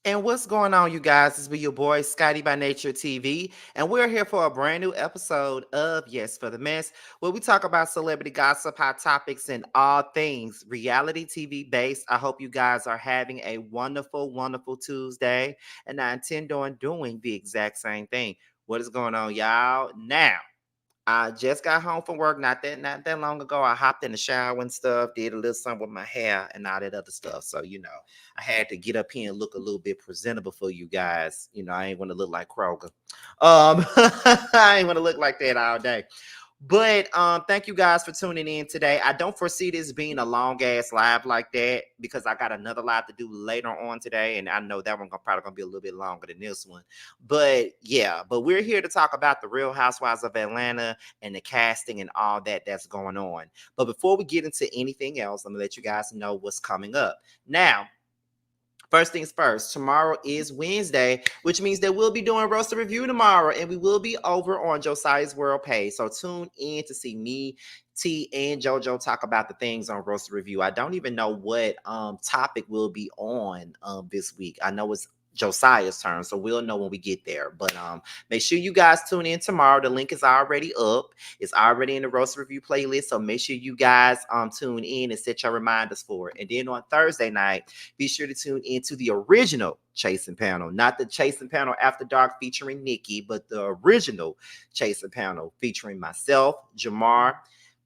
And what's going on, you guys? It's be your boy Scotty by Nature TV, and we're here for a brand new episode of Yes for the Mess, where we talk about celebrity gossip, hot topics, and all things reality TV based. I hope you guys are having a wonderful, wonderful Tuesday, and I intend on doing the exact same thing. What is going on, y'all? Now, I just got home from work not that long ago. I hopped in the shower and stuff, did a little something with my hair and all that other stuff. So, I had to get up here and look a little bit presentable for you guys. I ain't want to look like Kroger. I ain't want to look like that all day. But thank you guys for tuning in today. I don't foresee this being a long ass live like that because I got another live to do later on today, and I know that one probably gonna be a little bit longer than this one. But yeah, but we're here to talk about the Real Housewives of Atlanta and the casting and all that's going on. But before we get into anything else, I'm gonna let you guys know what's coming up now. First things first, tomorrow is Wednesday, which means that we'll be doing roaster review tomorrow, and we will be over on Josiah's World page. So tune in to see me, T, and JoJo talk about the things on roaster review. I don't even know what topic we'll be on this week. I know it's Josiah's turn, so we'll know when we get there. But make sure you guys tune in tomorrow. The link is already up. It's already in the roast review playlist. So make sure you guys tune in and set your reminders for it. And then on Thursday night, be sure to tune into the original Chasing Panel, not the Chasing Panel After Dark featuring Nikki, but the original Chasing Panel featuring myself, Jamar,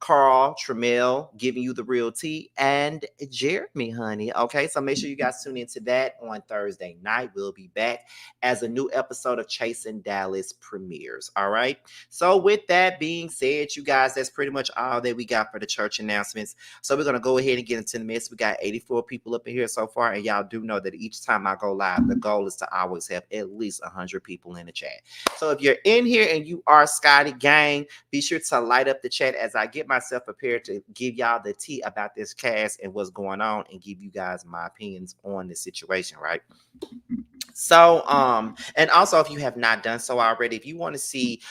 Carl, Tremel, giving you the real tea, and Jeremy, honey. Okay, so make sure you guys tune into that on Thursday night. We'll be back as a new episode of Chasing Dallas premieres. All right. So, with that being said, you guys, that's pretty much all that we got for the church announcements. So, we're gonna go ahead and get into the mix. We got 84 people up in here so far, and y'all do know that each time I go live, the goal is to always have at least 100 people in the chat. So, if you're in here and you are Scotty Gang, be sure to light up the chat as I get myself prepared to give y'all the tea about this cast and what's going on and give you guys my opinions on the situation, right? So, and also if you have not done so already, if you want to see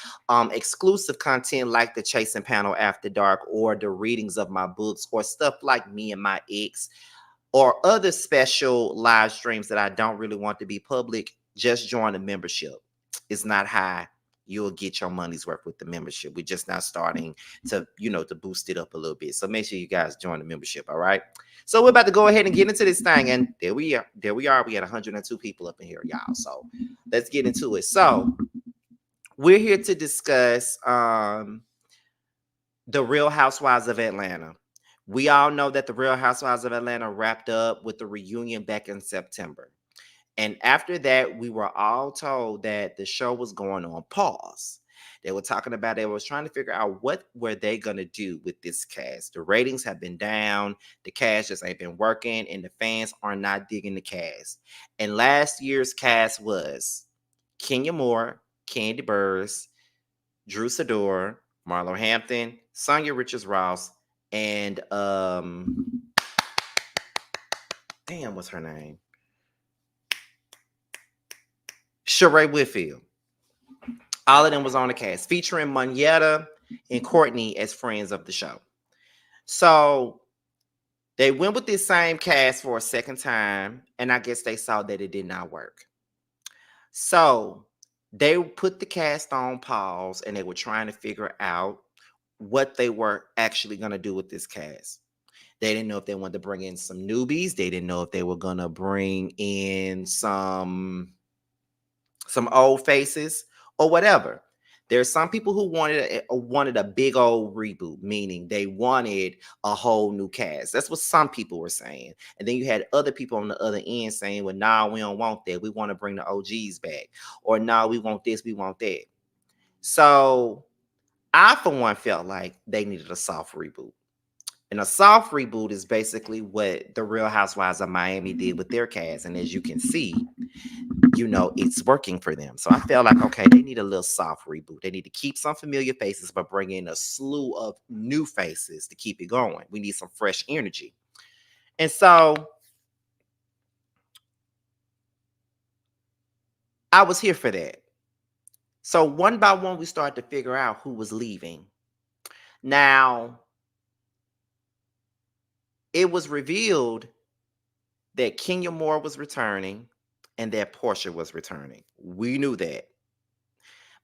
exclusive content like the Chasing Panel After Dark or the readings of my books or stuff like me and my ex or other special live streams that I don't really want to be public, just join the membership. It's not high. You'll get your money's worth with the membership. We're just not starting to boost it up a little bit. So make sure you guys join the membership. All right. So we're about to go ahead and get into this thing. And there we are. There we are. We had 102 people up in here, y'all. So let's get into it. So we're here to discuss the Real Housewives of Atlanta. We all know that the Real Housewives of Atlanta wrapped up with the reunion back in September. And after that, we were all told that the show was going on pause. They were talking about they was trying to figure out what were they gonna do with this cast. The ratings have been down, the cast just ain't been working, and the fans are not digging the cast. And last year's cast was Kenya Moore, Candy Burrs, Drew Sidora, Marlo Hampton, Sonia Richards Ross, and damn, what's her name? Sheree Whitfield. All of them was on the cast, featuring Monyetta and Courtney as friends of the show. So they went with this same cast for a second time, and I guess they saw that it did not work. So they put the cast on pause, and they were trying to figure out what they were actually going to do with this cast. They didn't know if they wanted to bring in some newbies. They didn't know if they were going to bring in some old faces or whatever. There's some people who wanted a big old reboot, meaning they wanted a whole new cast. That's what some people were saying. And then you had other people on the other end saying, well, nah, we don't want that. We want to bring the OGs back. Or nah, we want this, we want that. So I, for one, felt like they needed a soft reboot. And a soft reboot is basically what the Real Housewives of Miami did with their cast. And as you can see, it's working for them. So I felt like, okay, they need a little soft reboot. They need to keep some familiar faces, but bring in a slew of new faces to keep it going. We need some fresh energy. And so I was here for that. So one by one, we started to figure out who was leaving. Now, it was revealed that Kenya Moore was returning, and that Porsha was returning. We knew that.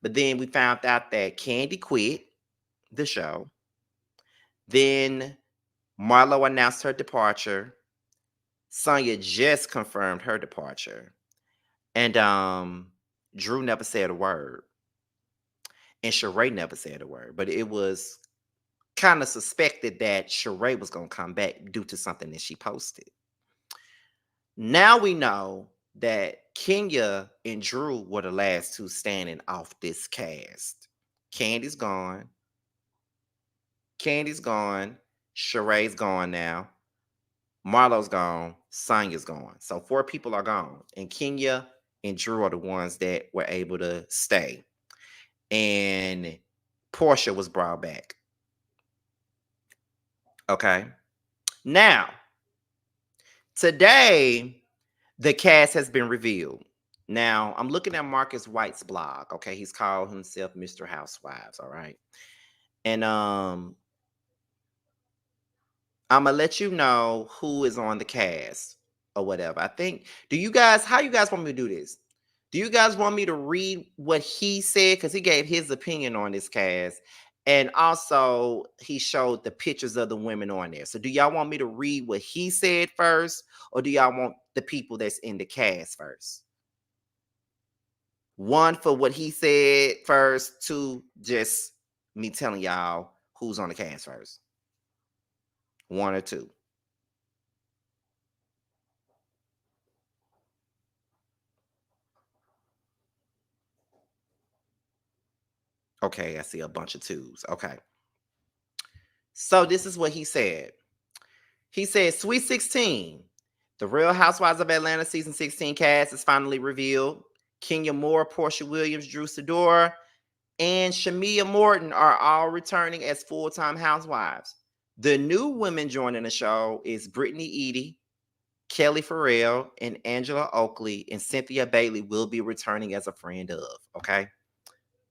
But then we found out that Candy quit the show. Then Marlo announced her departure. Sonya just confirmed her departure. And Drew never said a word. And Sheree never said a word. But it was kind of suspected that Sheree was going to come back due to something that she posted. Now we know that Kenya and Drew were the last two standing off this cast. Candy's gone. Candy's gone. Sheree's gone now. Marlo's gone. Sonya's gone. So 4 people are gone. And Kenya and Drew are the ones that were able to stay. And Porsha was brought back. Okay. Now, today, the cast has been revealed. Now, I'm looking at Marcus White's blog. Okay. He's called himself Mr. Housewives. All right. And I'm gonna let you know who is on the cast or whatever. I think. How you guys want me to do this? Do you guys want me to read what he said? Because he gave his opinion on this cast. And also he showed the pictures of the women on there. So do y'all want me to read what he said first? Or do y'all want the people that's in the cast first? One for what he said first, two, just me telling y'all who's on the cast first. One or two. Okay, I see a bunch of twos. Okay. So this is what he said. He said, Sweet 16, the Real Housewives of Atlanta season 16 cast is finally revealed. Kenya Moore, Porsha Williams, Drew Sidora, and Shamia Morton are all returning as full-time housewives. The new women joining the show is Britney Edy, Kelly Farrell, and Angela Oakley, and Cynthia Bailey will be returning as a friend of. Okay.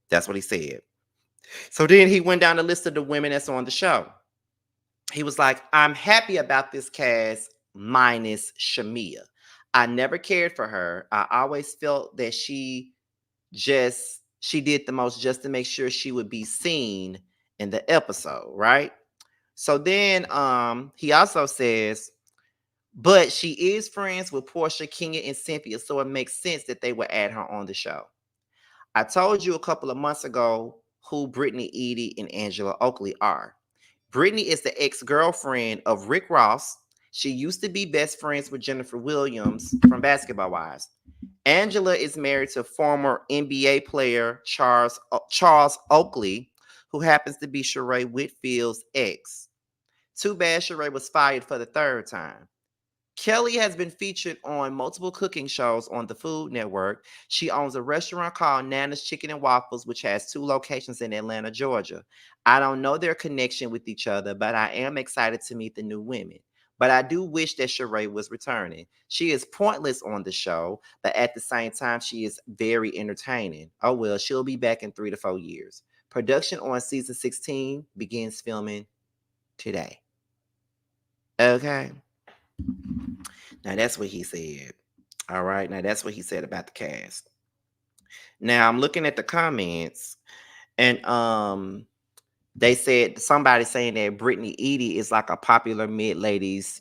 That's what he said. So then he went down the list of the women that's on the show. He was like, I'm happy about this cast minus Shamea. I never cared for her. I always felt that she did the most just to make sure she would be seen in the episode, right? So then he also says, but she is friends with Porsha, Kenya, and Cynthia, so it makes sense that they would add her on the show. I told you a couple of months ago who Britney Edy and Angela Oakley are. Britney is the ex-girlfriend of Rick Ross. She used to be best friends with Jennifer Williams from Basketball Wives. Angela is married to former NBA player Charles Oakley, who happens to be Sheree Whitfield's ex. Too bad Sheree was fired for the 3rd time. Kelly has been featured on multiple cooking shows on the Food Network. She owns a restaurant called Nana's Chicken and Waffles, which has 2 locations in Atlanta, Georgia. I don't know their connection with each other, but I am excited to meet the new women. But I do wish that Sheree was returning. She is pointless on the show, but at the same time, she is very entertaining. Oh well, she'll be back in 3 to 4 years. Production on season 16 begins filming today. Okay. Now that's what he said. All right. Now that's what he said about the cast. Now I'm looking at the comments, and they said somebody saying that Britney Edy is like a popular mid-ladies,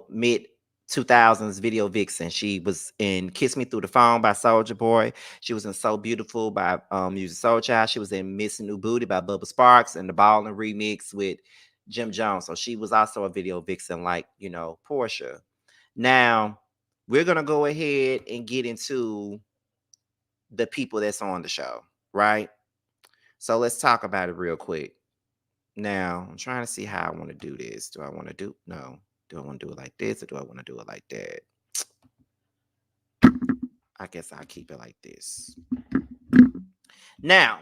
mid 2000s video vixen. She was in Kiss Me Through the Phone by Soulja Boy. She was in So Beautiful by Music Soul Child. She was in Miss New Booty by Bubba Sparks and the Ballin' remix with Jim Jones. So she was also a video vixen like, Porsha. Now, we're going to go ahead and get into the people that's on the show, right? So let's talk about it real quick. Now, I'm trying to see how I want to do this. Do I want to do, no. Do I want to do it like this or do I want to do it like that? I guess I'll keep it like this. Now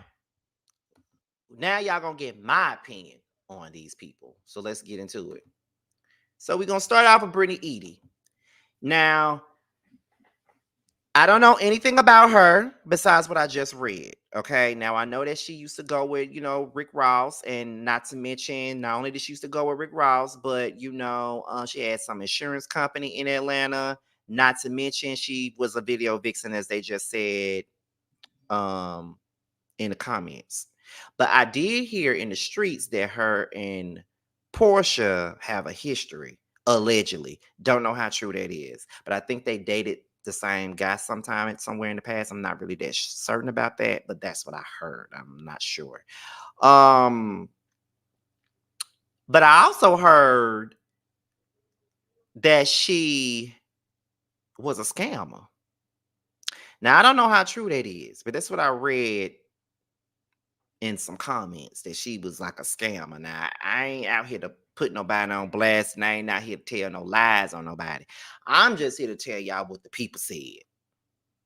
y'all going to get my opinion on these people. So let's get into it. So we're going to start off with Britney Edy. Now, I don't know anything about her besides what I just read. Okay. Now I know that she used to go with, Rick Ross, and not to mention, not only did she used to go with Rick Ross, but she had some insurance company in Atlanta Not to mention she was a video vixen, as they just said um in the comments. But I did hear in the streets that her and Porsha have a history, allegedly. Don't know how true that is, but I think they dated the same guy sometime somewhere in the past. I'm not really that certain about that, but that's what I heard. I'm not sure. Um, but I also heard that she was a scammer. Now I don't know how true that is, but that's what I read in some comments that she was like a scammer. Now, I ain't out here to put nobody on blast, and I ain't out here to tell no lies on nobody. I'm just here to tell y'all what the people said.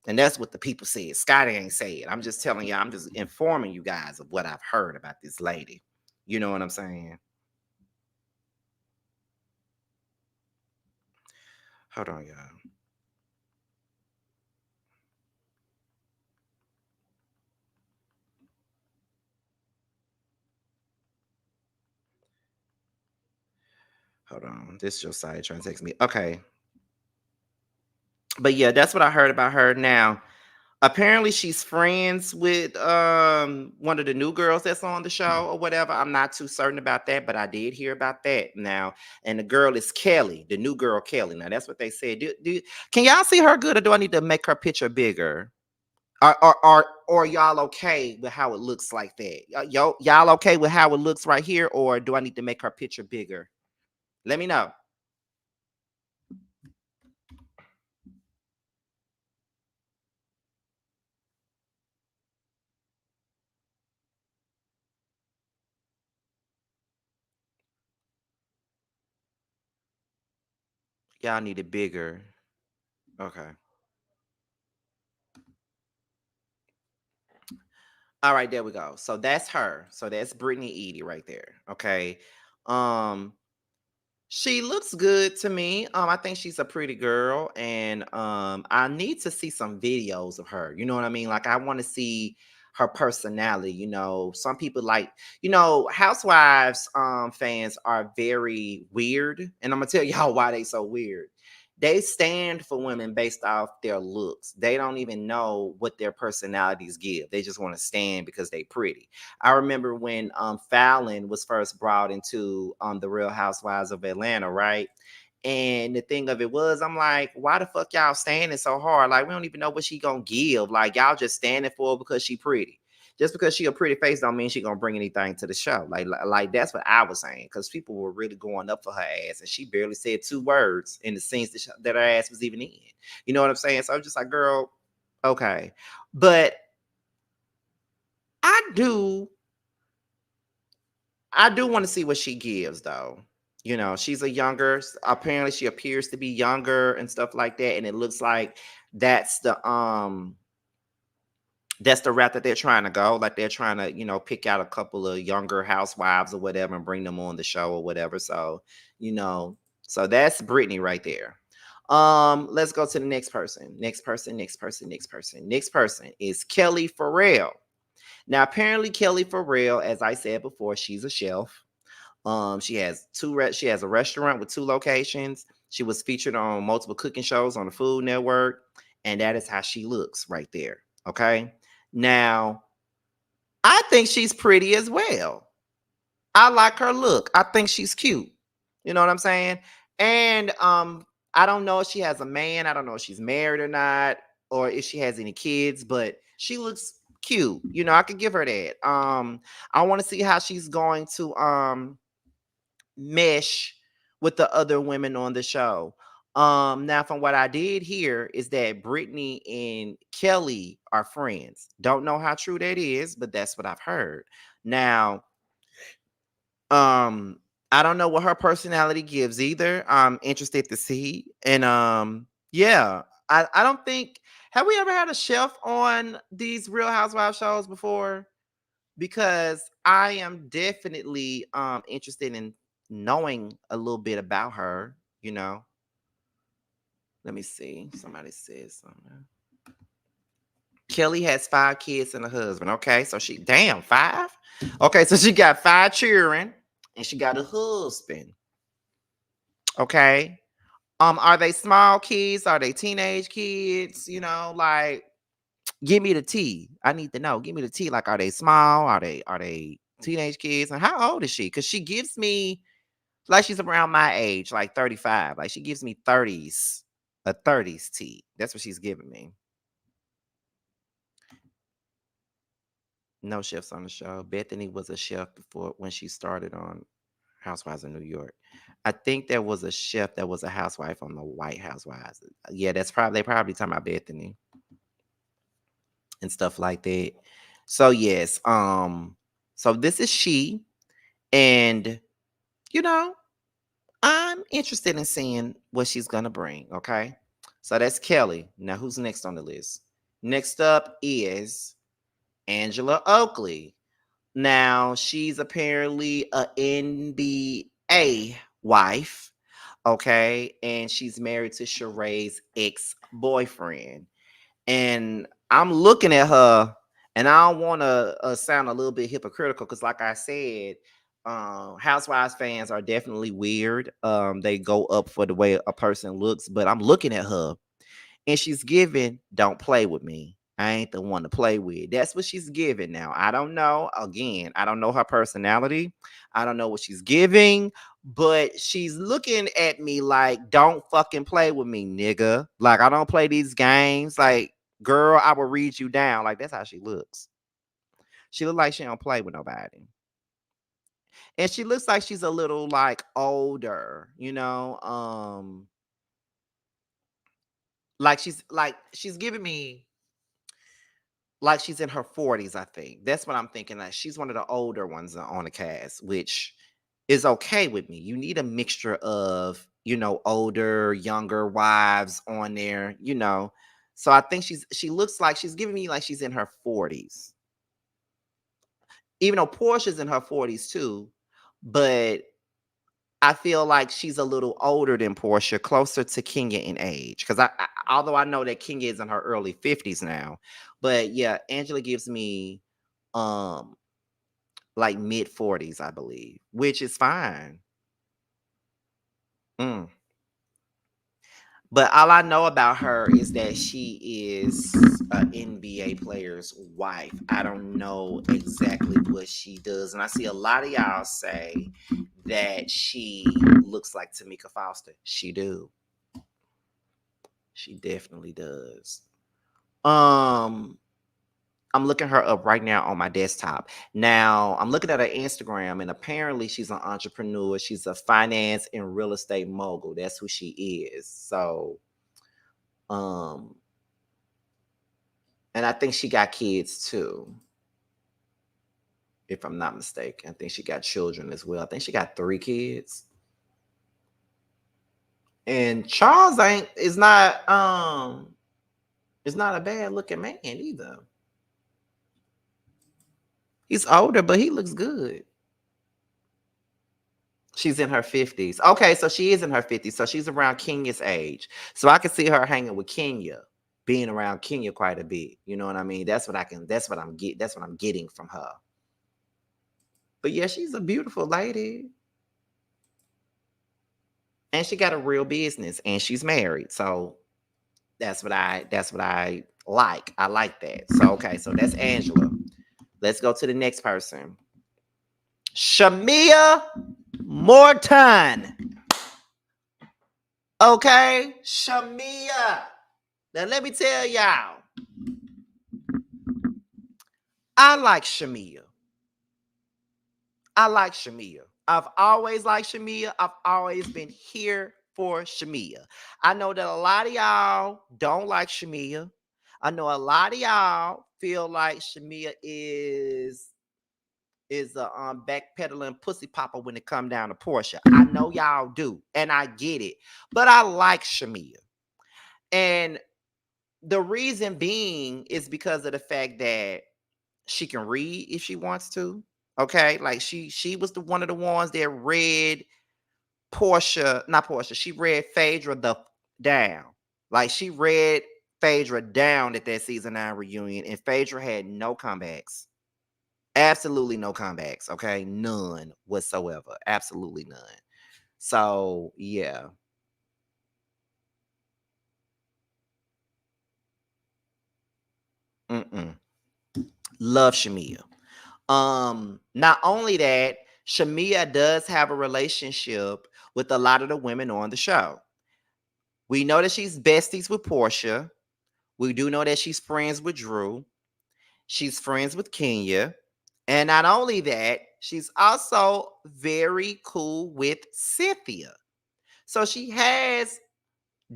And that's what the people said. Scotty ain't say it. I'm just telling y'all, I'm just informing you guys of what I've heard about this lady. You know what I'm saying? Hold on, y'all. Hold on. This is your side trying to text me. Okay. But yeah, that's what I heard about her. Now, apparently she's friends with one of the new girls that's on the show or whatever. I'm not too certain about that, but I did hear about that now. And the girl is Kelly, the new girl Kelly. Now that's what they said. Can y'all see her good, or do I need to make her picture bigger? Or y'all okay with how it looks like that? Y'all okay with how it looks right here, or do I need to make her picture bigger? Let me know. Y'all need it bigger. Okay. All right, there we go. So that's her. So that's Britney Edy right there. Okay. Um, she looks good to me. I think she's a pretty girl, and I need to see some videos of her. You know what I mean? Like I want to see her personality. You know, some people like, Housewives fans are very weird, and I'm gonna tell y'all why they so weird. They stand for women based off their looks. They don't even know what their personalities give. They just want to stand because they pretty. I remember when Fallon was first brought into the Real Housewives of Atlanta, right? And the thing of it was, I'm like, why the fuck y'all standing so hard? Like, we don't even know what she gonna give. Like, y'all just standing for her because she pretty. Just because she a pretty face don't mean she gonna bring anything to the show. Like that's what I was saying. Because people were really going up for her ass, and she barely said two words in the scenes that her ass was even in. You know what I'm saying? So I'm just like, girl, okay. But I do I do want to see what she gives though. She's a younger, apparently she appears to be younger and stuff like that. And it looks like that's the um that's the route that they're trying to go. Like they're trying to, pick out a couple of younger housewives or whatever and bring them on the show or whatever. So, you know, so that's Brittany right there. Let's go to the next person. Next person, next person, next person. Next person is Kelly Farrell. Now, apparently, Kelly Farrell, as I said before, she's a chef. She has a restaurant with two locations. She was featured on multiple cooking shows on the Food Network, and that is how she looks right there. Okay. Now, I think she's pretty as well. I like her look. I think she's cute. You know what I'm saying? And I don't know if she has a man. I don't know if she's married or not, or if she has any kids, but she looks cute. I could give her that. I want to see how she's going to mesh with the other women on the show. Now from what I did hear is that Brittany and Kelly are friends. Don't know how true that is, but that's what I've heard. Now, um, I don't know what her personality gives either. I'm interested to see. And yeah, I don't think, have we ever had a chef on these Real Housewives shows before? Because I am definitely interested in knowing a little bit about her, you know. Let me see. Somebody says something. Kelly has 5 kids and a husband. Okay, so she damn 5. Okay, so she got 5 children and she got a husband. Okay. Are they small kids? Are they teenage kids? Like, give me the tea. I need to know. Give me the tea. Like, are they small? Are they teenage kids? And how old is she? Because she gives me like she's around my age, like 35. Like she gives me 30s, a 30s tea. That's what she's giving me. No chefs on the show. Bethany was a chef before when she started on Housewives of New York. I think there was a chef that was a housewife on the White Housewives. Yeah, that's probably they probably talking about Bethany and stuff like that. So yes, so this is she, and you know, I'm interested in seeing what she's gonna bring. Okay, so that's Kelly. Now, who's next on the list? Next up is Angela Oakley. Now, she's apparently a NBA wife, okay, and she's married to Sheree's ex-boyfriend. And I'm looking at her, and I don't want to sound a little bit hypocritical because, like I said, Housewives fans are definitely weird. They go up for the way a person looks, but I'm looking at her, and she's giving, "Don't play with me. I ain't the one to play with." That's what she's giving. Now, I don't know. Again, I don't know her personality. I don't know what she's giving, but she's looking at me like, "Don't fucking play with me, nigga." Like, I don't play these games. Like, girl, I will read you down. Like, that's how she looks. She looks like she don't play with nobody. And she looks like she's a little like older, like she's giving me like she's in her 40s, I think. That's what I'm thinking. Like she's one of the older ones on the cast, which is okay with me. You need a mixture of, older, younger wives on there. So I think she looks like she's giving me like she's in her 40s. Even though Portia's in her 40s too, but I feel like she's a little older than Porsha, closer to Kenya in age. Because although I know that Kenya is in her early 50s now, but yeah, Angela gives me um like mid 40s, I believe, which is fine. Mm. But all I know about her is that she is an NBA player's wife. I don't know exactly what she does. And I see a lot of y'all say that she looks like Tamika Foster. She do. She definitely does. Um, I'm looking her up right now on my desktop. Now, I'm looking at her Instagram, and apparently she's an entrepreneur. She's a finance and real estate mogul. That's who she is. So, um, and I think she got kids too, if I'm not mistaken. I think she got children as well. I think she got 3 kids. And Charles ain't is not a bad looking man either. He's older, but he looks good. She's in her 50s. Okay, so she is in her 50s. So she's around Kenya's age. So I can see her hanging with Kenya, being around Kenya quite a bit. You know what I mean? That's what I'm getting from her. But yeah, she's a beautiful lady. And she got a real business and she's married. So that's what I like. I like that. So okay, so that's Angela. Let's go to the next person. Shamia Morton. Okay, Shamia. Now let me tell y'all, I like Shamia. I like Shamia. I've always liked Shamia. I've always been here for Shamia. I know that a lot of y'all don't like Shamia. I know a lot of y'all feel like Shamia is a backpedaling pussy popper when it come down to Porsha. I know y'all do, and I get it. But I like Shamia. And the reason being is because of the fact that she can read if she wants to. Okay, like she was one of the ones that read Portia, not Portia. She read Phaedra down. Like she read Phaedra down at that season 9 reunion, and Phaedra had no comebacks. Absolutely no comebacks. Okay, none whatsoever. Absolutely none. So yeah. Mm-mm. Love Shamia. Not only that, Shamia does have a relationship with a lot of the women on the show. We know that she's besties with Porsha. We do know that she's friends with Drew. She's friends with Kenya. And not only that, she's also very cool with Cynthia. So she has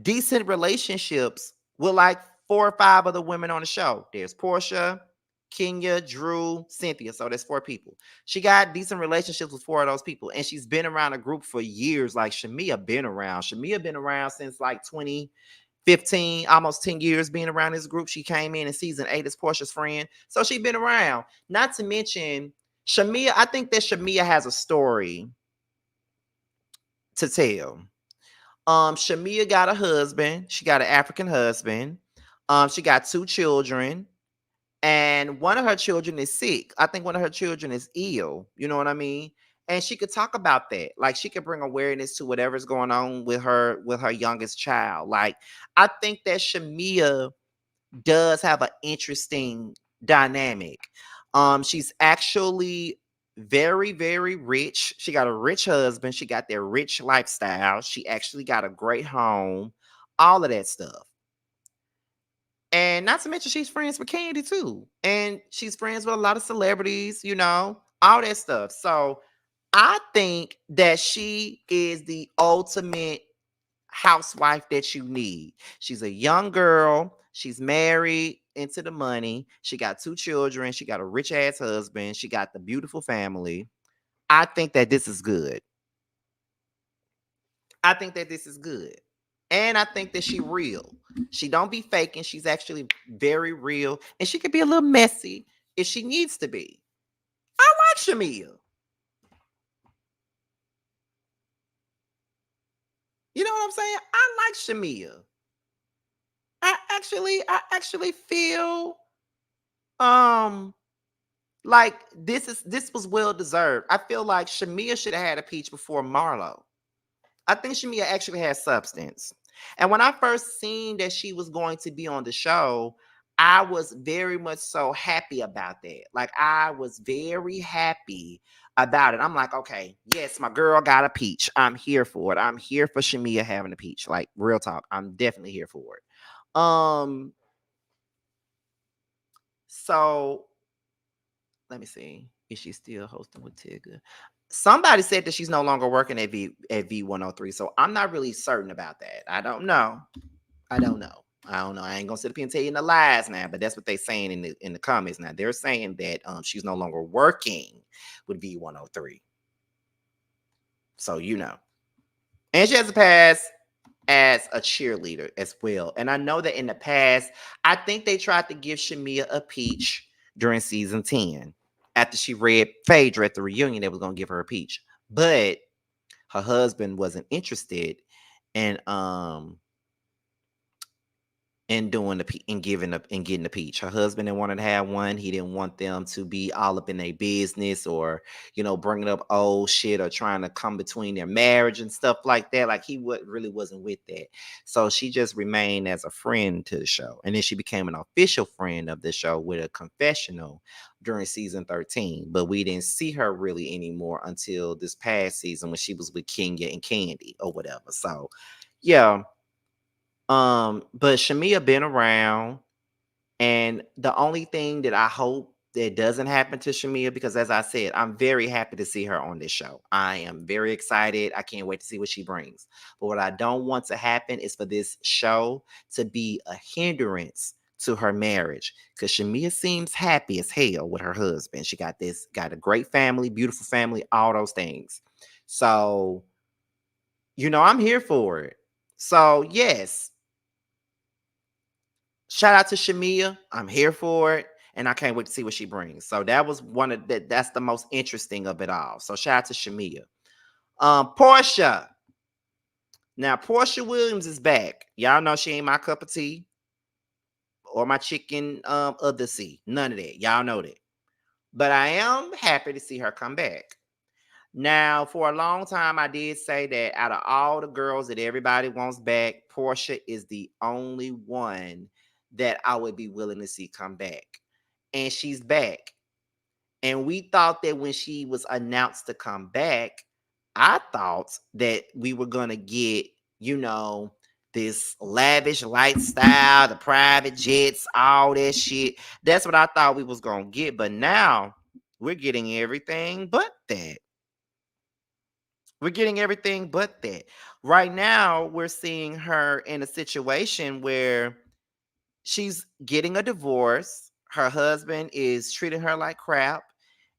decent relationships with like 4 or 5 of the women on the show. There's Porsha, Kenya, Drew, Cynthia. So that's 4 people. She got decent relationships with 4 of those people. And she's been around a group for years. Like Shamia been around. Shamia been around since like 2015, almost 10 years being around this group. She came in season 8 as Portia's friend. So she's been around. Not to mention Shamia, I think that Shamia has a story to tell. Shamia got a husband. She got an African husband. She got 2 children, and one of her children is sick. I think one of her children is ill. You know what I mean? And she could talk about that. Like she could bring awareness to whatever's going on with her youngest child. Like I think that Shamia does have an interesting dynamic. She's actually very, very rich. She got a rich husband. She got their rich lifestyle. She actually got a great home, all of that stuff. And not to mention, she's friends with Candy too. And she's friends with a lot of celebrities, all that stuff. So I think that she is the ultimate housewife that you need. She's a young girl. She's married into the money. She got 2 children. She got a rich ass husband. She got the beautiful family. I think that this is good. I think that this is good. And I think that she real. She don't be faking. She's actually very real. And she could be a little messy if she needs to be. I like Shamia. You know what I'm saying? I like Shamia. I actually feel um like this was well deserved. I feel like Shamia should have had a peach before Marlo. I think Shamia actually has substance. And when I first seen that she was going to be on the show, I was very much so happy about that. Like I was very happy about it. I'm like, okay, yes, my girl got a peach. I'm here for it. I'm here for Shamia having a peach. Like real talk. I'm definitely here for it. So let me see. Is she still hosting with Tigger? Somebody said that she's no longer working at V103. So I'm not really certain about that. I don't know. I don't know. I don't know. I ain't gonna sit up here and tell you the lies now, but that's what they're saying in the comments now. They're saying that she's no longer working with V103. So and she has a past as a cheerleader as well. And I know that in the past, I think they tried to give Shamia a peach during season 10. After she read Phaedra at the reunion, they was gonna give her a peach. But her husband wasn't interested in doing and giving up and getting the peach. Her husband didn't want to have one. He didn't want them to be all up in their business or bringing up old shit or trying to come between their marriage and stuff like that. Like really wasn't with that. So she just remained as a friend to the show, and then she became an official friend of the show with a confessional during season 13. But we didn't see her really anymore until this past season when she was with Kenya and Candy or whatever. So yeah. But Shamia been around, and the only thing that I hope that doesn't happen to Shamia, because as I said, I'm very happy to see her on this show. I am very excited. I can't wait to see what she brings. But what I don't want to happen is for this show to be a hindrance to her marriage, because Shamia seems happy as hell with her husband. She got a great family, beautiful family, all those things. So, I'm here for it. So, yes, shout out to Shamia. I'm here for it. And I can't wait to see what she brings. So that was that's the most interesting of it all. So shout out to Shamia. Porsha. Now, Porsha Williams is back. Y'all know she ain't my cup of tea or my chicken of the sea. None of that. Y'all know that. But I am happy to see her come back. Now, for a long time, I did say that out of all the girls that everybody wants back, Porsha is the only one that I would be willing to see come back. And she's back. And we thought that when she was announced to come back, I thought that we were going to get, this lavish lifestyle, the private jets, all that shit. That's what I thought we was going to get. But now we're getting everything but that. We're getting everything but that. Right now, we're seeing her in a situation where she's getting a divorce. Her husband is treating her like crap.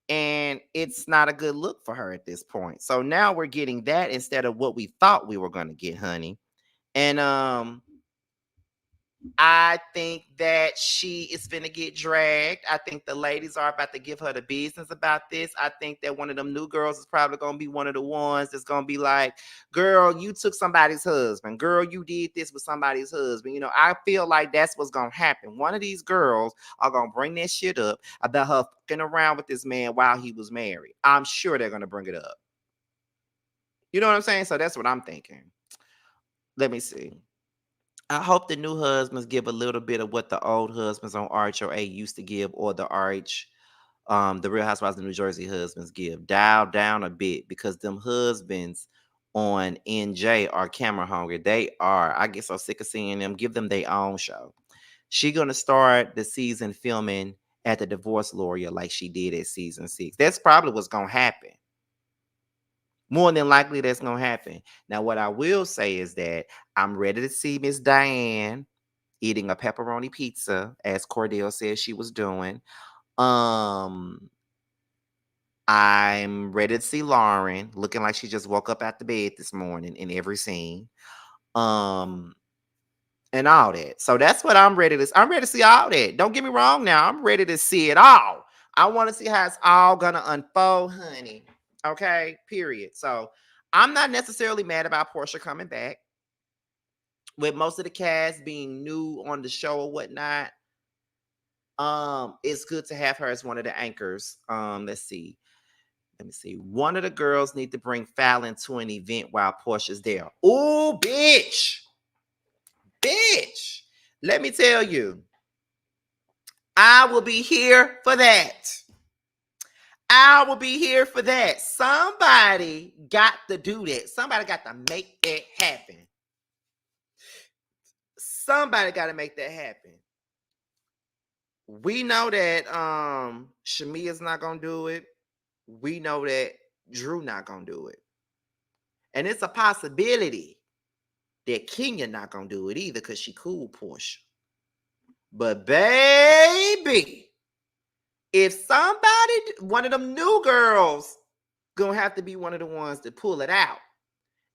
And it's not a good look for her at this point. So now we're getting that instead of what we thought we were going to get, honey. And I think that she is finna get dragged. I think the ladies are about to give her the business about this. I think that one of them new girls is probably gonna be one of the ones that's gonna be like, girl, you took somebody's husband. Girl, you did this with somebody's husband. I feel like that's what's gonna happen. One of these girls are gonna bring that shit up about her fucking around with this man while he was married. I'm sure they're gonna bring it up. You know what I'm saying? So that's what I'm thinking. Let me see. I hope the new husbands give a little bit of what the old husbands on RHOA used to give, or the Real Housewives of New Jersey husbands give. Dial down a bit, because them husbands on NJ are camera hungry. They are. I get so sick of seeing them. Give them their own show. She gonna start the season filming at the divorce lawyer like she did at season 6. That's probably what's gonna happen. More than likely, that's gonna happen. Now, what I will say is that I'm ready to see Miss Diane eating a pepperoni pizza, as Cordell said she was doing. I'm ready to see Lauren looking like she just woke up out the bed this morning in every scene. And all that. So that's what I'm ready to. I'm ready to see all that. Don't get me wrong now. I'm ready to see it all. I want to see how it's all gonna unfold, honey. Okay, period. So I'm not necessarily mad about Porsha coming back. With most of the cast being new on the show or whatnot, it's good to have her as one of the anchors. Let's see. Let me see. One of the girls need to bring Fallon to an event while Portia's there. Oh, bitch. Bitch. Let me tell you, I will be here for that. I will be here for that. Somebody got to do that. Somebody got to make that happen. Somebody got to make that happen. We know that Shamea's not gonna do it. We know that Drew not gonna do it. And it's a possibility that Kenya not gonna do it either, because she cool Porsha. But baby, if somebody, one of them new girls, gonna have to be one of the ones to pull it out.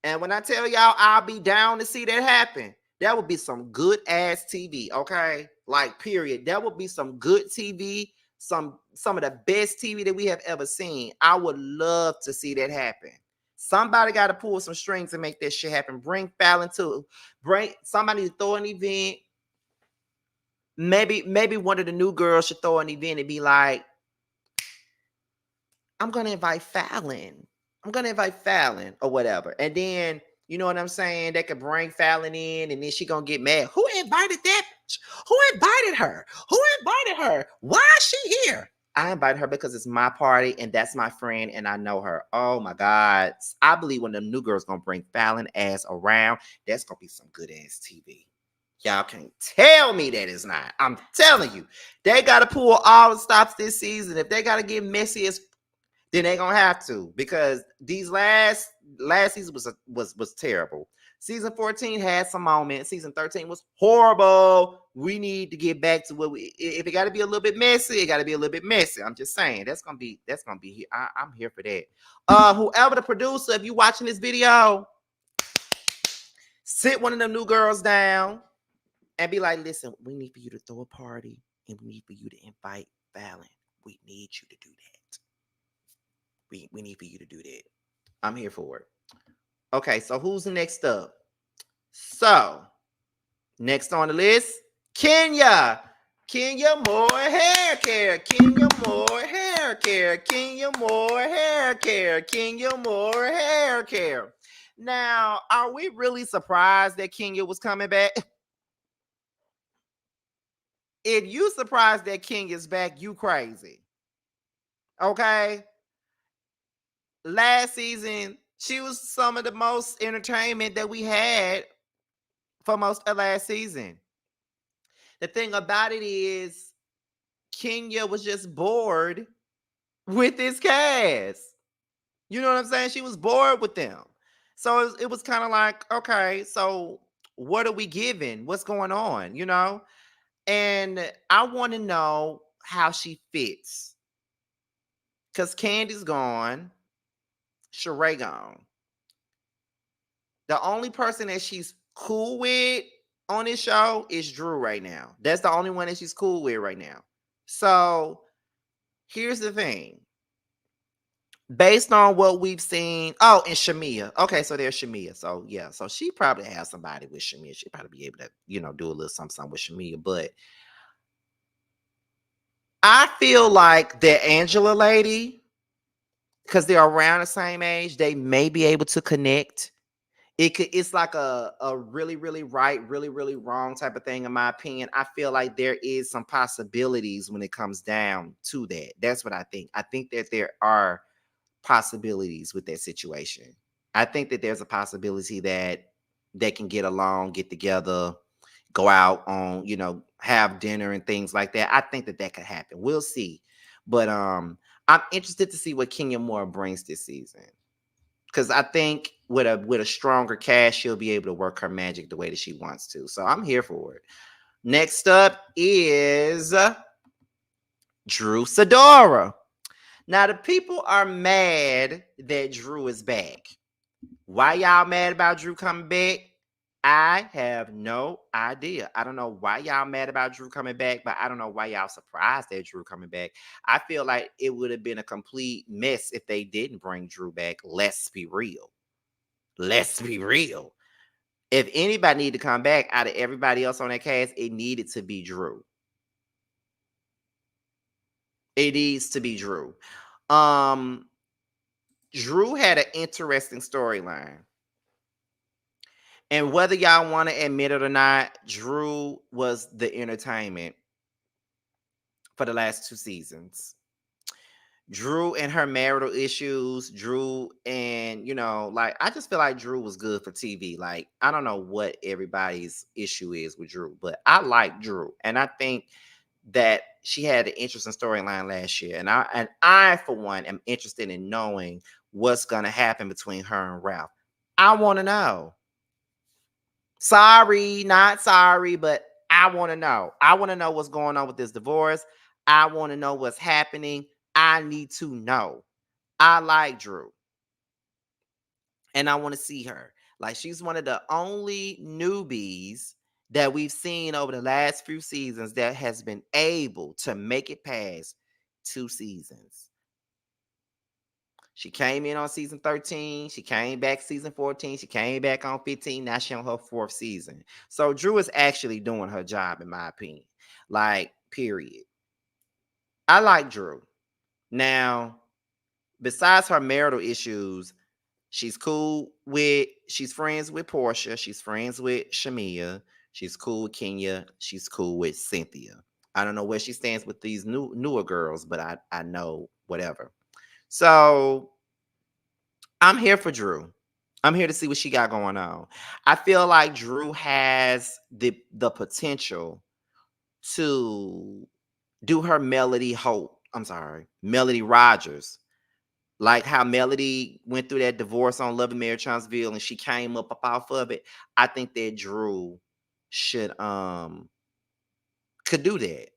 And when I tell y'all I'll be down to see that happen, that would be some good ass TV, okay? Like, period. That would be some good TV, some of the best TV that we have ever seen. I would love to see that happen. Somebody got to pull some strings and make that shit happen. Bring Fallon bring somebody to throw an event. Maybe one of the new girls should throw an event and be like, I'm gonna invite Fallon. I'm gonna invite Fallon or whatever. And then, you know what I'm saying? They could bring Fallon in, and then she gonna get mad. Who invited that bitch? Who invited her? Who invited her? Why is she here? I invited her because it's my party and that's my friend and I know her. Oh my God. I believe when the new girl's gonna bring Fallon ass around, that's gonna be some good ass TV. Y'all can't tell me that it's not. I'm telling you, they gotta pull all the stops this season. If they gotta get messy as, then they gonna have to, because these last season was terrible. Season 14 had some moments. Season 13 was horrible. We need to get back to what if it got to be a little bit messy, it got to be a little bit messy. I'm just saying that's gonna be here. I'm here for that. Whoever the producer, if you watching this video, sit one of them new girls down and be like, listen, we need for you to throw a party and we need for you to invite Fallon. We need you to do that. We need for you to do that. I'm here for it. Okay, so who's next up? So, next on the list, Kenya. Kenya more hair care. Kenya more hair care. Kenya more hair care. Kenya more hair care. Now, are we really surprised that Kenya was coming back? If you surprised that King is back, you crazy. Okay? Last season, she was some of the most entertainment that we had for most of last season. The thing about it is, Kenya was just bored with this cast. You know what I'm saying? She was bored with them. So it was kind of like, okay, so what are we giving? What's going on? You know? And I want to know how she fits. Because Candy's gone, Sheree gone. The only person that she's cool with on this show is Drew right now. That's the only one that she's cool with right now. So here's the thing. Based on what we've seen, oh, and Shamia. Okay, so there's Shamia. So yeah, so she probably has somebody with Shamia. She'd probably be able to, do a little something with Shamia. But I feel like the Angela lady, because they're around the same age, they may be able to connect. It's like a really, really right, really, really wrong type of thing, in my opinion. I feel like there is some possibilities when it comes down to that. That's what I think. I think that there are possibilities with that situation. I think that there's a possibility that they can get along, get together, go out on, have dinner and things like that. I think that that could happen. We'll see. But I'm interested to see what Kenya Moore brings this season. Because I think with a stronger cast, she'll be able to work her magic the way that she wants to. So I'm here for it. Next up is Drew Sidora. Now, the people are mad that Drew is back. Why y'all mad about Drew coming back? I have no idea. I don't know why y'all mad about Drew coming back, but I don't know why y'all surprised that Drew coming back. I feel like it would have been a complete mess if they didn't bring Drew back. Let's be real. Let's be real. If anybody needed to come back out of everybody else on that cast, it needed to be Drew. It needs to be Drew. Um, Drew had an interesting storyline. And whether y'all want to admit it or not, Drew was the entertainment for the last 2 seasons. Drew and her marital issues, Drew and, like, I just feel like Drew was good for TV. Like, I don't know what everybody's issue is with Drew, but I like Drew. And I think that she had an interesting storyline last year. And I for one am interested in knowing what's gonna happen between her and Ralph. I want to know. Sorry, not sorry, but I want to know. I want to know what's going on with this divorce. I want to know what's happening. I need to know. I like Drew and I want to see her. Like, she's one of the only newbies that we've seen over the last few seasons that has been able to make it past 2 seasons. She came in on season 13. She came back season 14. She came back on 15. Now she's on her 4th season. So Drew is actually doing her job, in my opinion. Like, period. I like Drew. Now, besides her marital issues, she's friends with Porsha. She's friends with Shamia. She's cool with Kenya. She's cool with Cynthia. I don't know where she stands with these newer girls, but I know whatever. So I'm here for Drew. I'm here to see what she got going on. I feel like Drew has the potential to do her Melody Rogers. Like how Melody went through that divorce on Love and Marriage Huntsville and she came up off of it. I think that Drew should could do that.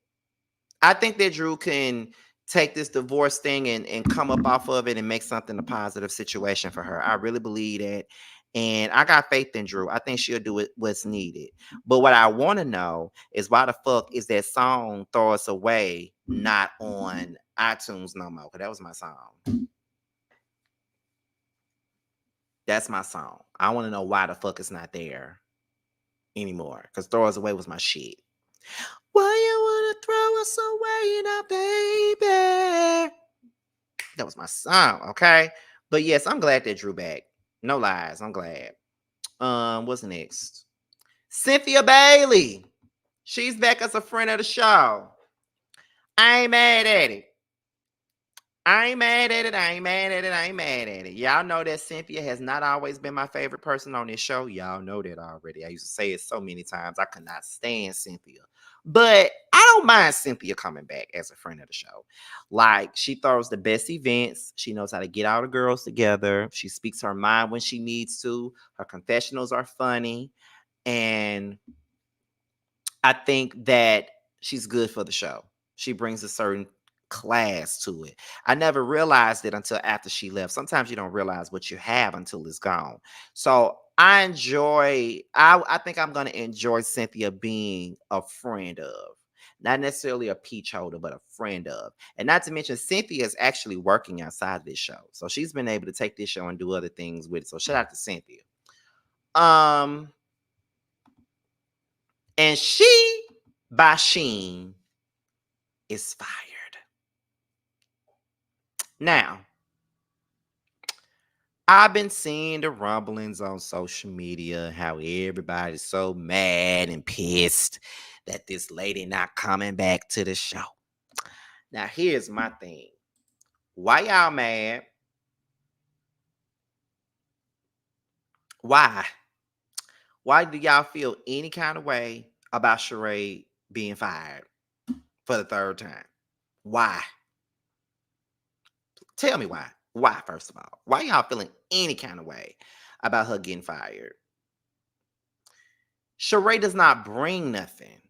I think that Drew can take this divorce thing and come up off of it and make something a positive situation for her. I really believe that. And I got faith in Drew. I think she'll do what's needed. But what I want to know is why the fuck is that song Throw Us Away not on iTunes no more? Because that was my song. That's my song. I want to know why the fuck it's not there anymore. Because Throw Us Away was my shit. Why you wanna throw us away now, baby? That was my song, okay? But yes, I'm glad that Drew back. No lies, I'm glad. What's next? Cynthia Bailey. She's back as a friend of the show. I ain't mad at it. I ain't mad at it. I ain't mad at it. I ain't mad at it. Y'all know that Cynthia has not always been my favorite person on this show. Y'all know that already. I used to say it so many times. I could not stand Cynthia. But I don't mind Cynthia coming back as a friend of the show. Like, she throws the best events. She knows how to get all the girls together. She speaks her mind when she needs to. Her confessionals are funny. And I think that she's good for the show. She brings a certain class to it. I never realized it until after she left. Sometimes you don't realize what you have until it's gone. So I think I'm gonna enjoy Cynthia being a friend of. Not necessarily a peach holder, but a friend of. And not to mention, Cynthia is actually working outside of this show. So she's been able to take this show and do other things with it. So shout out to Cynthia. Um, and she by Sheen is fired. Now, I've been seeing the rumblings on social media, how everybody's so mad and pissed that this lady not coming back to the show. Now, here's my thing. Why y'all mad? Why? Why do y'all feel any kind of way about Sheree being fired for the third time? Why? Tell me why. Why, first of all? Why y'all feeling any kind of way about her getting fired? Sheree does not bring nothing.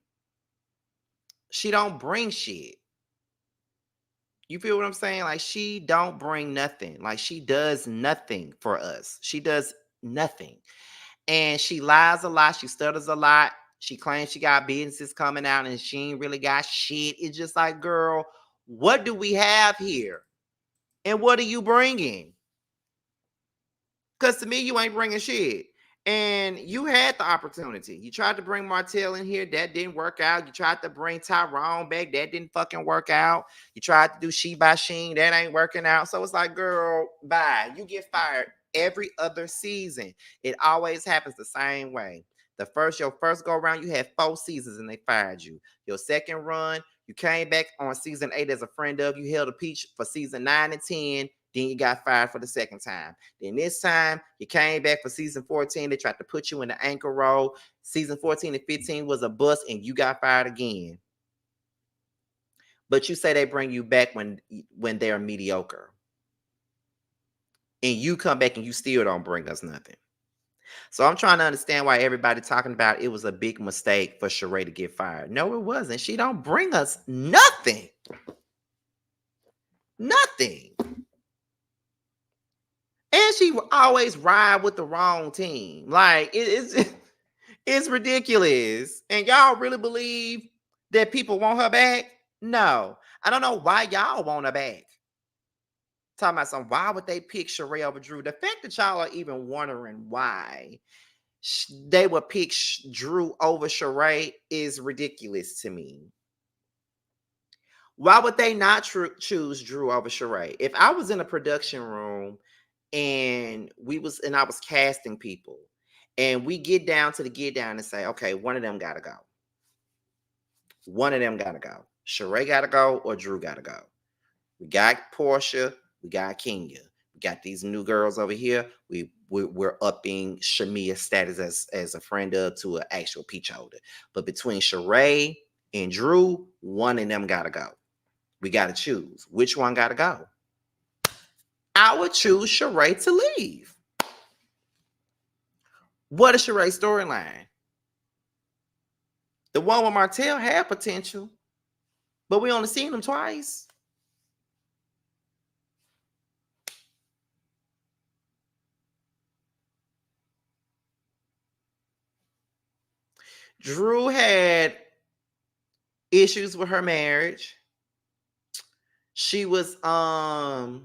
She don't bring shit. You feel what I'm saying? Like, she don't bring nothing. Like, she does nothing for us. She does nothing. And she lies a lot. She stutters a lot. She claims she got businesses coming out and she ain't really got shit. It's just like, girl, what do we have here? And what are you bringing? Because to me, you ain't bringing shit. And you had the opportunity. You tried to bring Martell in here. That didn't work out. You tried to bring Tyrone back. That didn't fucking work out. You tried to do She by Sheen. That ain't working out. So it's like, girl, bye. You get fired every other season. It always happens the same way. Your first go around, you had 4 seasons and they fired you. Your second run, you came back on season 8 as a friend of. You held a peach for season 9 and 10. Then you got fired for the second time. Then this time, you came back for season 14. They tried to put you in the anchor role. Season 14 and 15 was a bust, and you got fired again. But you say they bring you back when they're mediocre. And you come back and you still don't bring us nothing. So I'm trying to understand why everybody talking about it was a big mistake for Sheree to get fired. No, it wasn't. She don't bring us nothing. Nothing. And she will always ride with the wrong team. Like, it's ridiculous. And y'all really believe that people want her back? No. I don't know why y'all want her back. Talking about why would they pick Sheree over Drew? The fact that y'all are even wondering why they would pick Drew over Sheree is ridiculous to me. Why would they not choose Drew over Sheree? If I was in a production room and I was casting people, and we get down and say, okay, one of them gotta go. One of them gotta go. Sheree gotta go or Drew gotta go. We got Porsha, we got Kenya. We got these new girls over here. We're upping Shamia's status as a friend of to an actual peach holder. But between Sheree and Drew, one of them gotta go. We gotta choose. Which one gotta go? I would choose Sheree to leave. What is Sheree's storyline? The one with Martell had potential, but we only seen him twice. Drew had issues with her marriage. She was out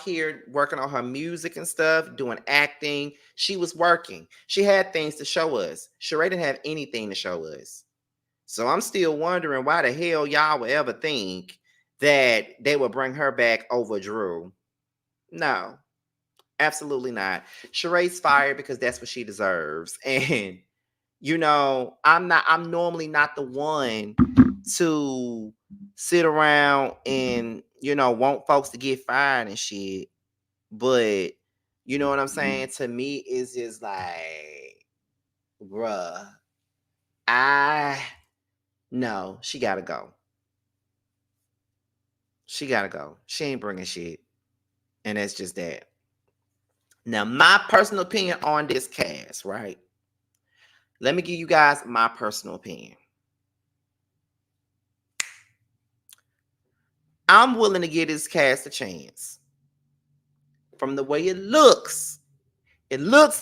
here working on her music and stuff, doing acting. She was working. She had things to show us. Sheree didn't have anything to show us. So I'm still wondering why the hell y'all would ever think that they would bring her back over Drew. No, absolutely not. Sheree's fired because that's what she deserves. And I'm normally not the one to sit around and, want folks to get fired and shit. But you know what I'm saying? To me, it's just like, bruh, I no, she gotta go. She gotta go. She ain't bringing shit. And that's just that. Now, my personal opinion on this cast, right? Let me give you guys my personal opinion. I'm willing to give this cast a chance. From the way it looks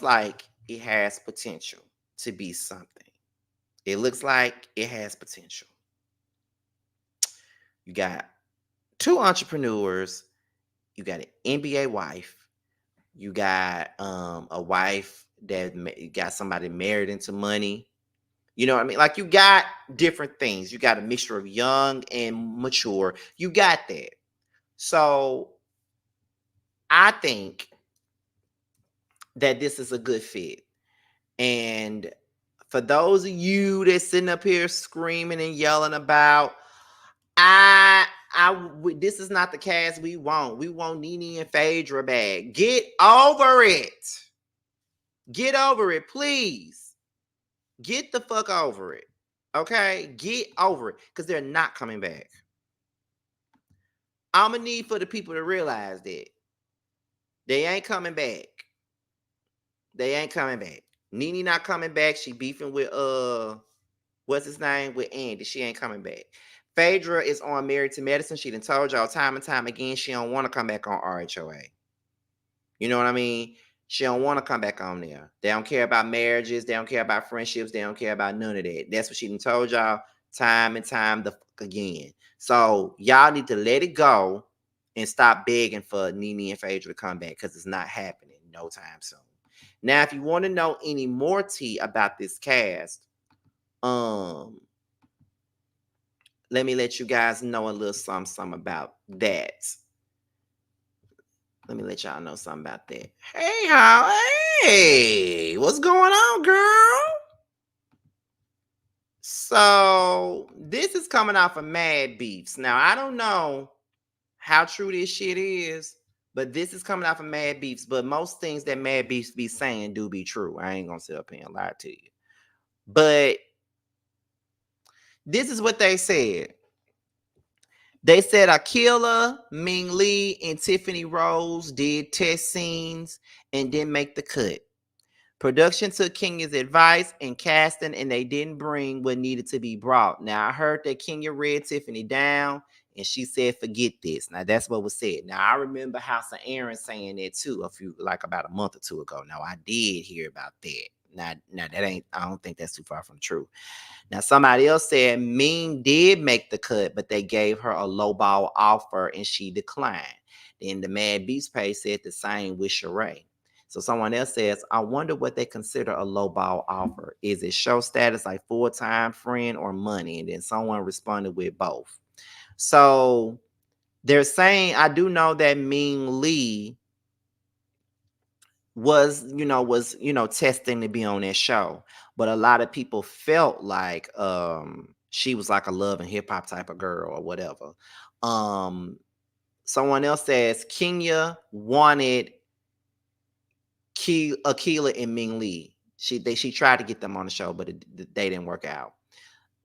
like it has potential to be something. It looks like it has potential. You got two entrepreneurs. You got an NBA wife. You got a wife that got somebody married into money. You know what I mean? Like, you got different things. You got a mixture of young and mature. You got that. So I think that this is a good fit. And for those of you that's sitting up here screaming and yelling about, this is not the cast we want. We want Nene and Phaedra back. Get over it. Get over it, please. Get the fuck over it. Okay? Get over it. Because they're not coming back. I'm going to need for the people to realize that. They ain't coming back. They ain't coming back. Nene not coming back. She beefing with, what's his name? With Andy. She ain't coming back. Phaedra is on Married to Medicine. She done told y'all time and time again she don't want to come back on RHOA. You know what I mean? She don't want to come back on there. They don't care about marriages. They don't care about friendships. They don't care about none of that. That's what she done told y'all time and time the fuck again. So y'all need to let it go and stop begging for Nene and Phaedra to come back, because it's not happening no time soon. Now, if you want to know any more tea about this cast, let me let you guys know a little something about that. Let me let y'all know something about that. Hey, how? Hey, what's going on, girl? So this is coming off of Mad Beefs. Now, I don't know how true this shit is, but this is coming off of Mad Beefs. But most things that Mad Beefs be saying do be true. I ain't gonna sit up here and lie to you. But this is what they said. They said Akila, Ming Lee, and Tiffany Rose did test scenes and didn't make the cut. Production took Kenya's advice and casting, and they didn't bring what needed to be brought. Now, I heard that Kenya read Tiffany down, and she said, forget this. Now, that's what was said. Now, I remember House of Aaron saying that too, about a month or two ago. Now, I did hear about that. Now I don't think that's too far from the truth. Now, somebody else said Ming did make the cut, but they gave her a lowball offer and she declined. Then the Mad Beast page said the same with Sheree. So someone else says, I wonder what they consider a lowball offer. Is it show status, like full-time friend, or money? And then someone responded with both. So they're saying, I do know that Ming Lee was testing to be on that show, but a lot of people felt like she was like a love and hip hop type of girl or whatever. Someone else says Kenya wanted Akila and Ming Lee. She tried to get them on the show, but they didn't work out.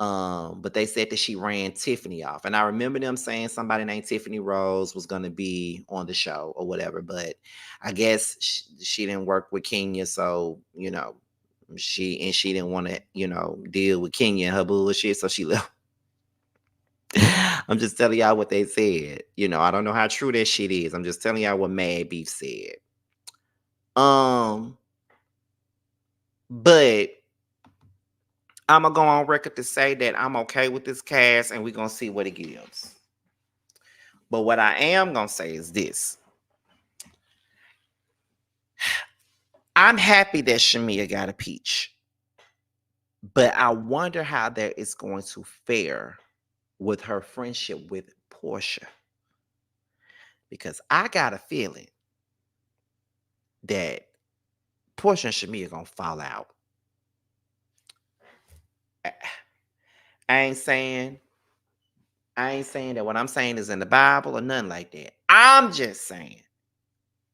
But they said that she ran Tiffany off. And I remember them saying somebody named Tiffany Rose was going to be on the show or whatever. But I guess she didn't work with Kenya. So, she didn't want to, deal with Kenya and her bullshit. So she left. I'm just telling y'all what they said. I don't know how true that shit is. I'm just telling y'all what Mad Beef said. But I'm going to go on record to say that I'm okay with this cast, and we're going to see what it gives. But what I am going to say is this. I'm happy that Shamea got a peach. But I wonder how that is going to fare with her friendship with Porsha. Because I got a feeling that Porsha and Shamea going to fall out. I ain't saying I ain't saying that what I'm saying is in the Bible or nothing like that. I'm just saying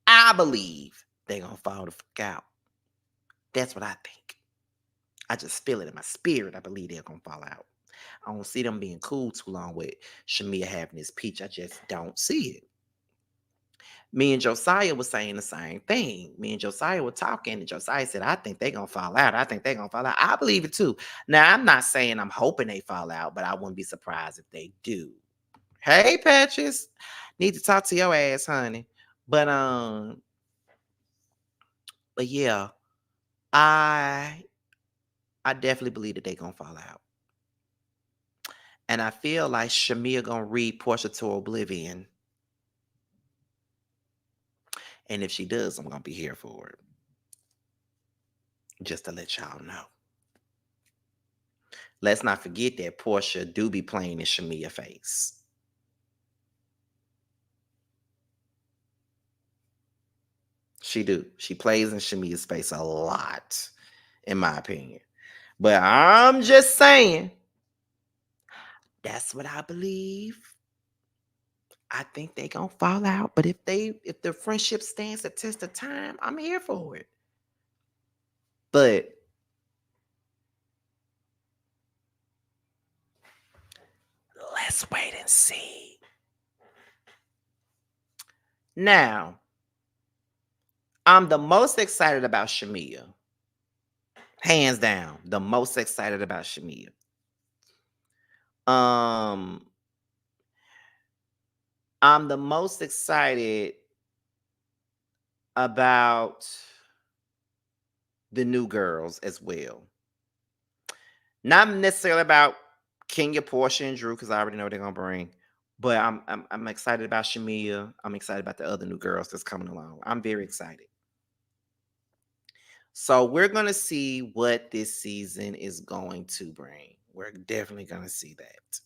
I believe they gonna fall the fuck out. That's what I think. I just feel it in my spirit. I believe they're gonna fall out. I don't see them being cool too long with Shamia having this peach. I just don't see it. Me and Josiah was saying the same thing. Me and Josiah were talking, and Josiah said, I think they're gonna fall out. I think they're gonna fall out. I believe it too. Now, I'm not saying I'm hoping they fall out, but I wouldn't be surprised if they do. Hey, Patches. Need to talk to your ass, honey. But but yeah, I I definitely believe that they're gonna fall out. And I feel like Shamia gonna read Porsha to oblivion. And if she does, I'm gonna be here for it. Just to let y'all know. Let's not forget that Porsha do be playing in Shamia face. She do. She plays in Shamia's face a lot, in my opinion. But I'm just saying, that's what I believe. I think they gonna fall out. But if the friendship stands the test of time, I'm here for it. But let's wait and see. Now, I'm the most excited about Shamia. Hands down, the most excited about Shamia. Um, I'm the most excited about the new girls as well. Not necessarily about Kenya, Porsha, and Drew, because I already know what they're gonna bring. But I'm excited about Shamia. I'm excited about the other new girls that's coming along. I'm very excited. So we're gonna see what this season is going to bring. We're definitely gonna see that.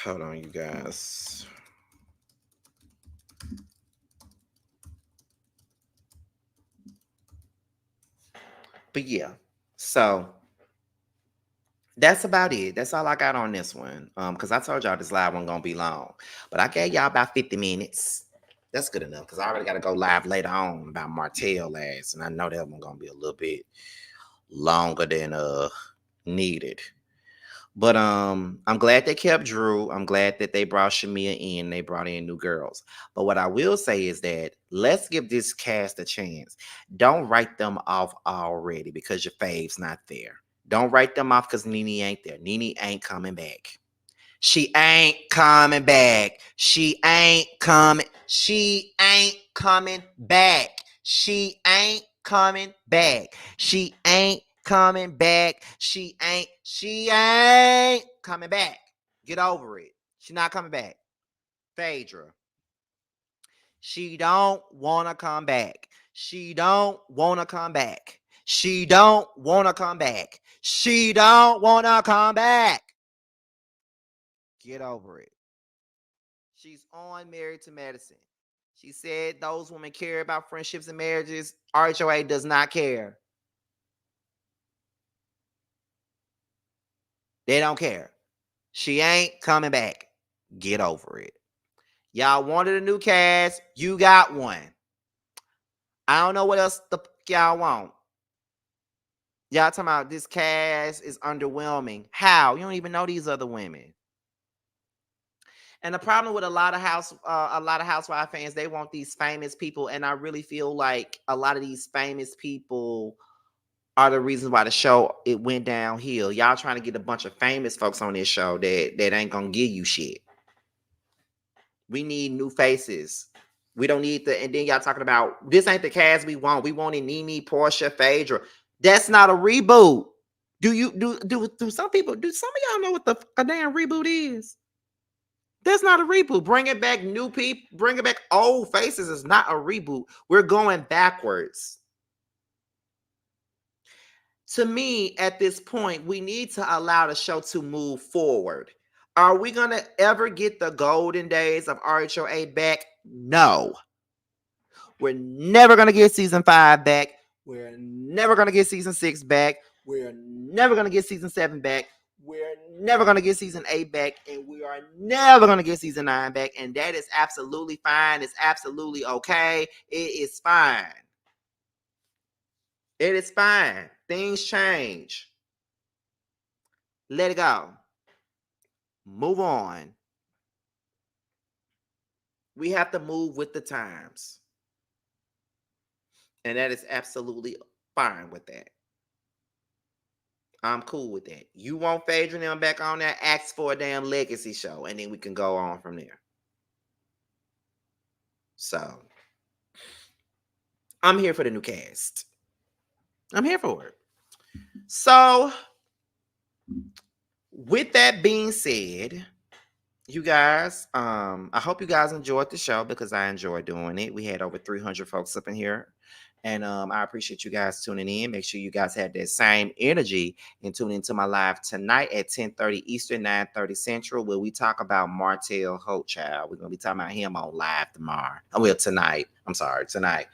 Hold on, you guys. But yeah, so that's about it. That's all I got on this one. Because I told y'all this live wasn't gonna be long, but I gave y'all about 50 minutes. That's good enough because I already got to go live later on about Martell last, and I know that one gonna be a little bit longer than needed. But I'm glad they kept Drew. I'm glad that they brought Shamia in. They brought in new girls. But what I will say is that let's give this cast a chance. Don't write them off already because your fave's not there. Don't write them off because Nene ain't there. Nene ain't coming back. She ain't coming back. She ain't coming. She ain't coming back. She ain't coming back. She ain't coming back. She ain't coming back. Get over it. She not coming back. Phaedra. She don't wanna come back. She don't wanna come back. She don't wanna come back. She don't wanna come back. Get over it. She's on Married to Medicine. She said those women care about friendships and marriages. RHOA does not care. They don't care. She ain't coming back. Get over it. Y'all wanted a new cast. You got one. I don't know what else the y'all want. Y'all talking about this cast is underwhelming. How? You don't even know these other women. And the problem with a lot of housewife fans, they want these famous people, and I really feel like a lot of these famous people are the reasons why the show it went downhill. Y'all trying to get a bunch of famous folks on this show that ain't gonna give you shit. We need new faces. We don't need the. And then y'all talking about this ain't the cast we want. We wanted Nene, Porsha, Phaedra. That's not a reboot. Do some people do some of y'all know what a damn reboot is? That's not a reboot. Bringing back new people, bringing back old faces is not a reboot. We're going backwards. To me, at this point, we need to allow the show to move forward. Are we going to ever get the golden days of RHOA back? No. We're never going to get season 5 back. We're never going to get season 6 back. We're never going to get season 7 back. We're never going to get season 8 back. And we are never going to get season 9 back. And that is absolutely fine. It's absolutely okay. It is fine. It is fine. Things change. Let it go. Move on. We have to move with the times. And that is absolutely fine with that. I'm cool with that. You want Phaedra and them back on there? Ask for a damn legacy show. And then we can go on from there. So, I'm here for the new cast. I'm here for it. So, with that being said, you guys, I hope you guys enjoyed the show because I enjoyed doing it. We had over 300 folks up in here. And I appreciate you guys tuning in. Make sure you guys have that same energy and tune into my live tonight at 10:30 Eastern, 9:30 Central, where we talk about Martell Hochschild. We're going to be talking about him on live tomorrow. Tonight. I'm sorry, tonight.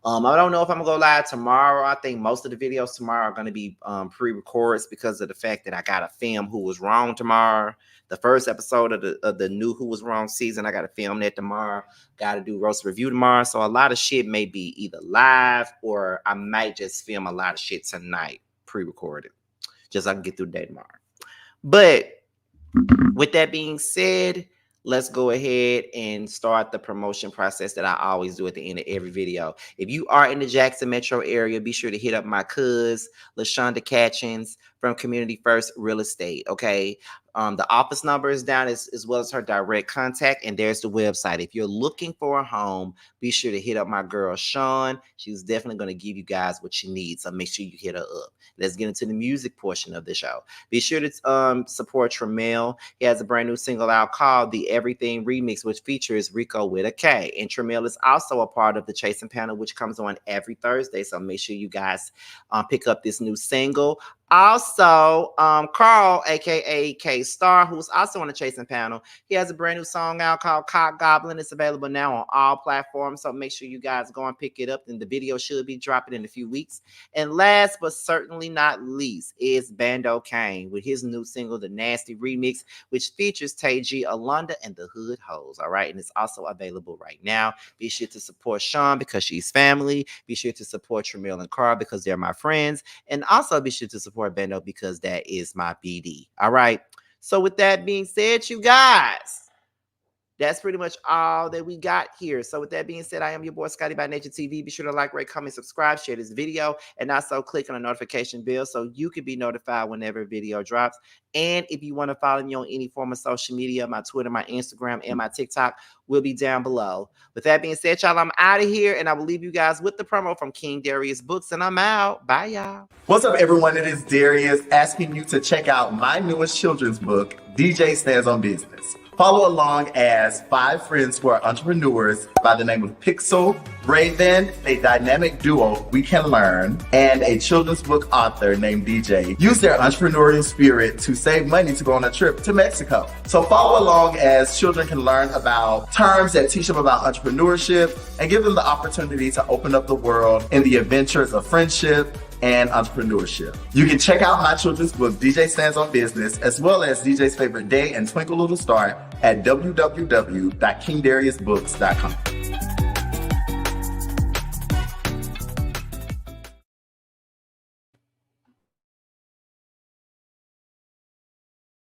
I don't know if I'm going to go live tomorrow. I think most of the videos tomorrow are going to be pre-recorded because of the fact that I got to film Who Was Wrong tomorrow. The first episode of the new Who Was Wrong season, I got to film that tomorrow. Got to do roast review tomorrow. So a lot of shit may be either live or I might just film a lot of shit tonight, pre-recorded. Just so I can get through the day tomorrow. But with that being said, let's go ahead and start the promotion process that I always do at the end of every video. If you are in the Jackson metro area, be sure to hit up my cuz, LaShonda Catchins from Community First Real Estate, okay? The office number is down as well as her direct contact, and there's the website. If you're looking for a home, be sure to hit up my girl, Sean. She's definitely going to give you guys what you need, so make sure you hit her up. Let's get into the music portion of the show. Be sure to support Tremel. He has a brand new single out called The Everything Remix, which features Rico with a K. And Tremel is also a part of the Chasing Panel, which comes on every Thursday, so make sure you guys pick up this new single. Also, Carl, aka K-Star, who's also on the Chasing Panel, he has a brand new song out called Cock Goblin. It's available now on all platforms, so make sure you guys go and pick it up. And the video should be dropping in a few weeks. And last but certainly not least is Bando Kane with his new single, The Nasty Remix, which features Tay G, Alonda, and the Hood Hoes. All right, and it's also available right now. Be sure to support Sean because she's family. Be sure to support Tremel and Carl because they're my friends. And also be sure to support Bando because that is my BD. All right. So with that being said, you guys, that's pretty much all that we got here. So with that being said, I am your boy Scotty by Nature TV. Be sure to like, rate, comment, subscribe, share this video, and also click on the notification bell so you can be notified whenever a video drops. And if you want to follow me on any form of social media, my Twitter, my Instagram, and my TikTok will be down below. With that being said, y'all, I'm out of here, and I will leave you guys with the promo from King Darius Books, and I'm out. Bye, y'all. What's up, everyone? It is Darius asking you to check out my newest children's book, DJ Stands on Business. Follow along as 5 friends who are entrepreneurs by the name of Pixel, Raven, a dynamic duo we can learn, and a children's book author named DJ use their entrepreneurial spirit to save money to go on a trip to Mexico. So follow along as children can learn about terms that teach them about entrepreneurship and give them the opportunity to open up the world in the adventures of friendship and entrepreneurship. You can check out my children's book, DJ Stands on Business, as well as DJ's Favorite Day and Twinkle Little Star at www.kingdariusbooks.com.